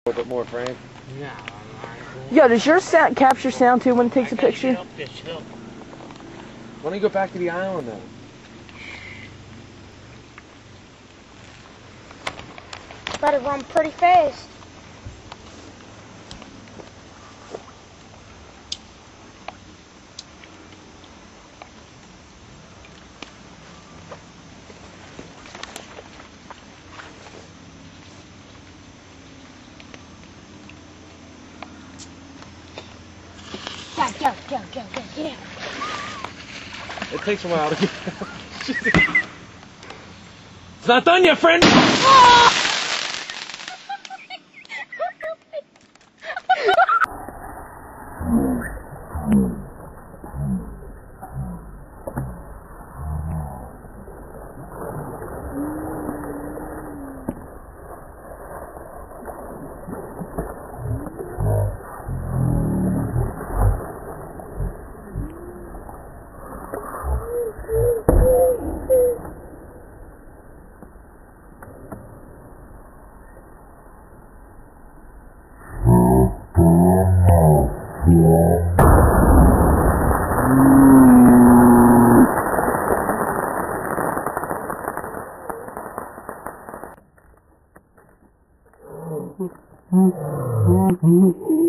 A little bit more, Frank. Yo, does your sound capture sound too when it takes a picture? Why don't you go back to the island then? Better run pretty fast. Go, get out. It takes a while to get It's not done yet, friend! Mm-hmm.